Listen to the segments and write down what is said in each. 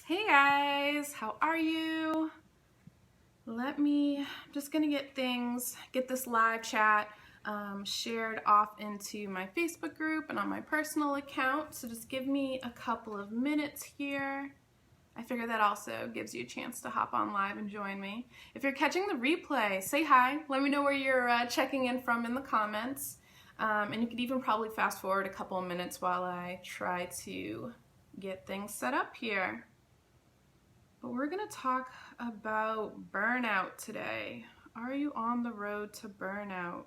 Hey guys, how are you? I'm just gonna get this live chat shared off into my Facebook group and on my personal account. So just give me a couple of minutes here. I figure that also gives you a chance to hop on live and join me. If you're catching the replay, say hi. Let me know where you're checking in from in the comments. And you could even probably fast forward a couple of minutes while I try to get things set up here. But we're going to talk about burnout today. Are you on the road to burnout?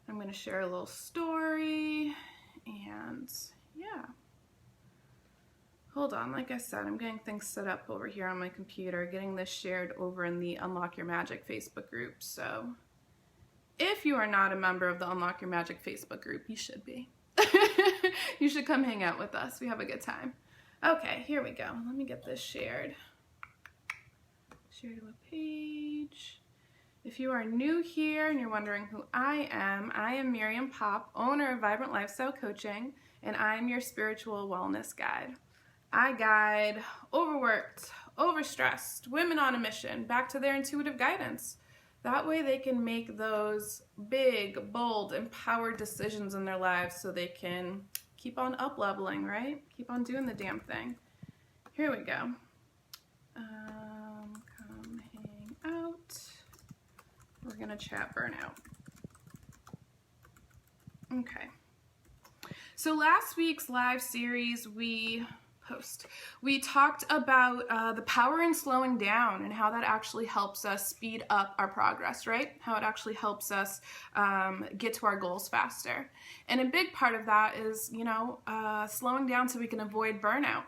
I'm going to share a little story and yeah. Hold on, like I said, I'm getting things set up over here on my computer, getting this shared over in the Unlock Your Magic Facebook group. So if you are not a member of the Unlock Your Magic Facebook group, you should be. You should come hang out with us. We have a good time. Okay, here we go. Let me get this shared. Share to a page. If you are new here and you're wondering who I am Miriam Pop, owner of Vibrant Lifestyle Coaching, and I'm your spiritual wellness guide. I guide overworked, overstressed women on a mission back to their intuitive guidance. That way they can make those big, bold, empowered decisions in their lives so they can keep on up-leveling, right? Keep on doing the damn thing. Here we go. Come hang out. We're gonna chat burnout. Okay. So last week's live series, we talked about the power in slowing down and how that actually helps us speed up our progress, right? How it actually helps us get to our goals faster. And a big part of that is, slowing down so we can avoid burnout.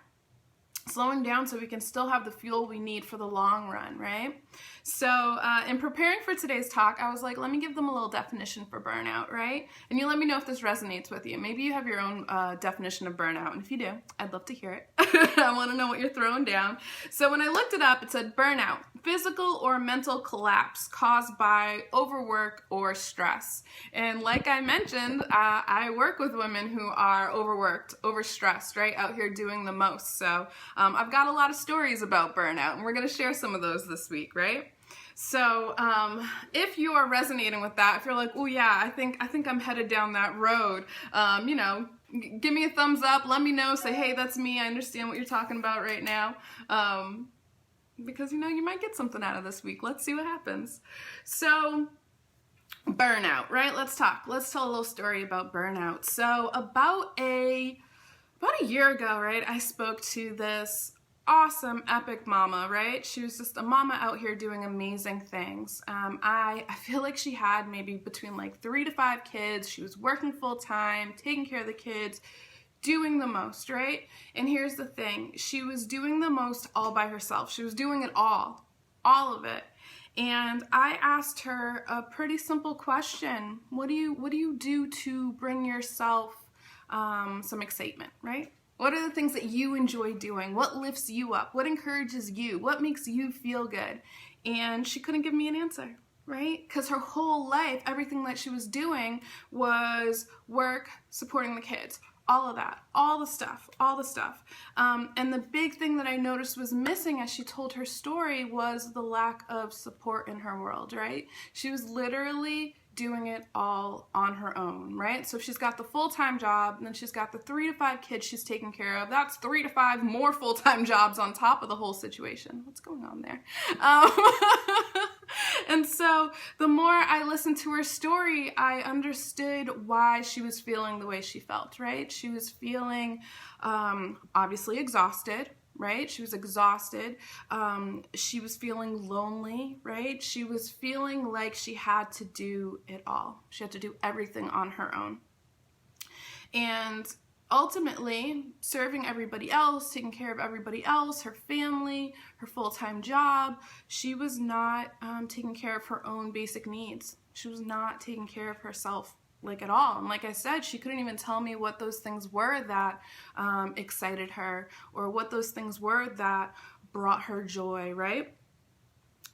Slowing down so we can still have the fuel we need for the long run, right? So in preparing for today's talk, I was like, let me give them a little definition for burnout, right? And you let me know if this resonates with you. Maybe you have your own definition of burnout, and if you do, I'd love to hear it. I want to know what you're throwing down. So when I looked it up, it said burnout, physical or mental collapse caused by overwork or stress. And like I mentioned, I work with women who are overworked, overstressed, right? Out here doing the most. So I've got a lot of stories about burnout, and we're going to share some of those this week, right? So if you are resonating with that, if you're like, oh yeah, I think I'm headed down that road, give me a thumbs up, let me know, say, hey, that's me, I understand what you're talking about right now, because you might get something out of this week. Let's see what happens. So burnout, right? Let's tell a little story about burnout. So about a year ago, right, I spoke to this awesome, epic mama, right? She was just a mama out here doing amazing things. I feel like she had maybe between like 3 to 5 kids. She was working full time, taking care of the kids, doing the most, right? And here's the thing. She was doing the most all by herself. She was doing it all of it. And I asked her a pretty simple question. What do you do to bring yourself some excitement, right? What are the things that you enjoy doing? What lifts you up? What encourages you? What makes you feel good? And she couldn't give me an answer, right? Because her whole life, everything that she was doing was work, supporting the kids, all of that, all the stuff. And the big thing that I noticed was missing as she told her story was the lack of support in her world, right? She was literally doing it all on her own, right? So she's got the full-time job, and then she's got the 3 to 5 kids she's taking care of. That's 3 to 5 more full-time jobs on top of the whole situation. What's going on there? And so the more I listened to her story, I understood why she was feeling the way she felt, right? She was feeling obviously exhausted, right? She was exhausted. She was feeling lonely, right? She was feeling like she had to do it all. She had to do everything on her own. And ultimately, serving everybody else, taking care of everybody else, her family, her full-time job, she was not taking care of her own basic needs. She was not taking care of herself like at all. And like I said, she couldn't even tell me what those things were that excited her, or what those things were that brought her joy, right?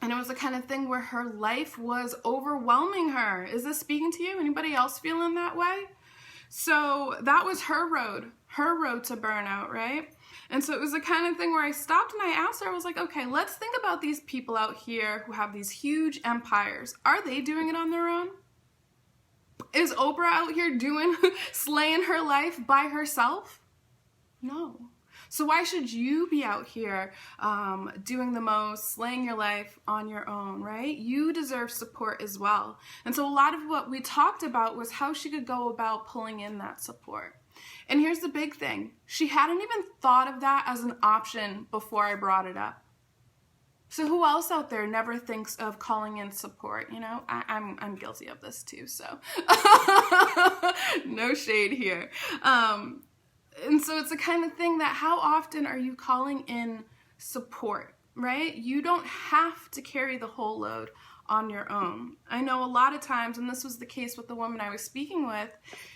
And it was the kind of thing where her life was overwhelming her. Is this speaking to you? Anybody else feeling that way? So that was her road. her road to burnout, right? And so it was the kind of thing where I stopped and I asked her, I was like, okay, let's think about these people out here who have these huge empires. Are they doing it on their own? Is Oprah out here slaying her life by herself? No. So why should you be out here doing the most, slaying your life on your own, right? You deserve support as well. And so a lot of what we talked about was how she could go about pulling in that support. And here's the big thing. She hadn't even thought of that as an option before I brought it up. So who else out there never thinks of calling in support? You know, I'm guilty of this too, so no shade here. And so it's the kind of thing that how often are you calling in support, right? You don't have to carry the whole load on your own. I know a lot of times, and this was the case with the woman I was speaking with,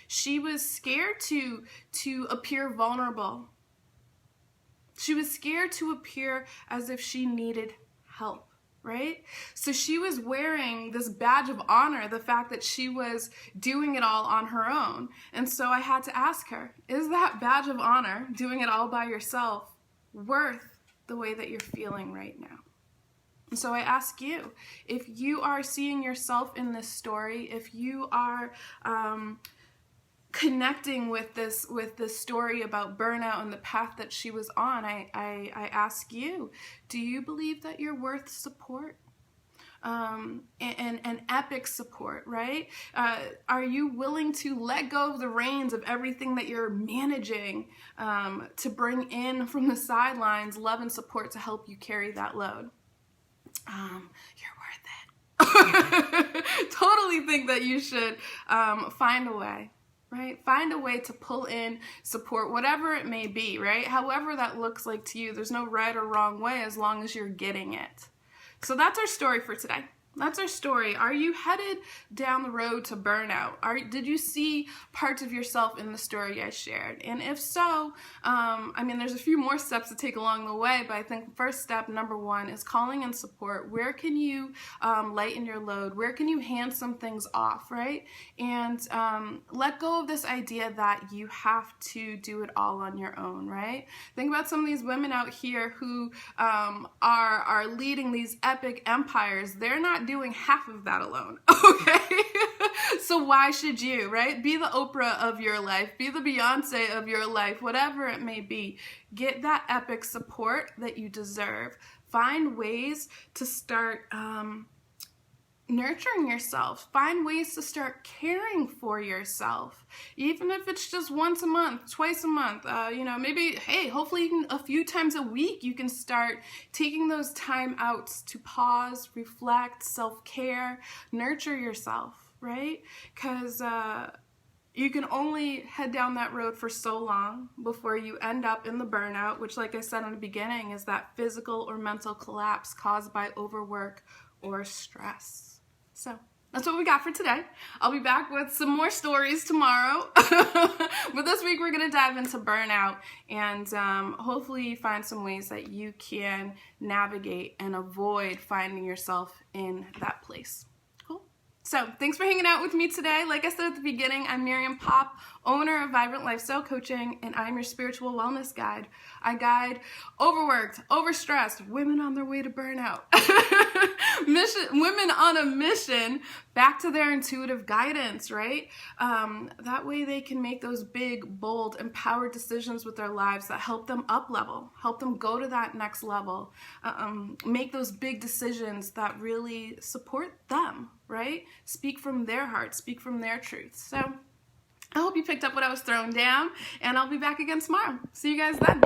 she was scared to appear vulnerable. She was scared to appear as if she needed help, right? So she was wearing this badge of honor, the fact that she was doing it all on her own. And so I had to ask her, is that badge of honor, doing it all by yourself, worth the way that you're feeling right now? And so I ask you, if you are seeing yourself in this story, if you are connecting with this story about burnout and the path that she was on, I ask you, do you believe that you're worth support? And epic support, right? Are you willing to let go of the reins of everything that you're managing to bring in from the sidelines love and support to help you carry that load? You're worth it. Totally think that you should find a way. Right? Find a way to pull in support, whatever it may be, right? However that looks like to you. There's no right or wrong way as long as you're getting it. So that's our story for today. That's our story. Are you headed down the road to burnout? Did you see parts of yourself in the story I shared? And if so, there's a few more steps to take along the way, but I think first step, number one, is calling in support. Where can you lighten your load? Where can you hand some things off, right? And let go of this idea that you have to do it all on your own, right? Think about some of these women out here who are leading these epic empires. They're not doing half of that alone, okay? So why should you, right? Be the Oprah of your life, be the Beyonce of your life, whatever it may be. Get that epic support that you deserve. Find ways to start nurturing yourself. Find ways to start caring for yourself, even if it's just once a month, twice a month, maybe, hey, hopefully a few times a week you can start taking those time outs to pause, reflect, self-care, nurture yourself, right? Because you can only head down that road for so long before you end up in the burnout, which, like I said in the beginning, is that physical or mental collapse caused by overwork or stress. So that's what we got for today. I'll be back with some more stories tomorrow. But this week we're going to dive into burnout and hopefully find some ways that you can navigate and avoid finding yourself in that place. Cool. So thanks for hanging out with me today. Like I said at the beginning, I'm Miriam Popp, owner of Vibrant Lifestyle Coaching, and I'm your spiritual wellness guide. I guide overworked, overstressed women on their way to burnout. Women on a mission back to their intuitive guidance, right? That way they can make those big, bold, empowered decisions with their lives that help them up level, help them go to that next level, make those big decisions that really support them, right? Speak from their heart, speak from their truth. So I hope you picked up what I was throwing down, and I'll be back again tomorrow. See you guys then.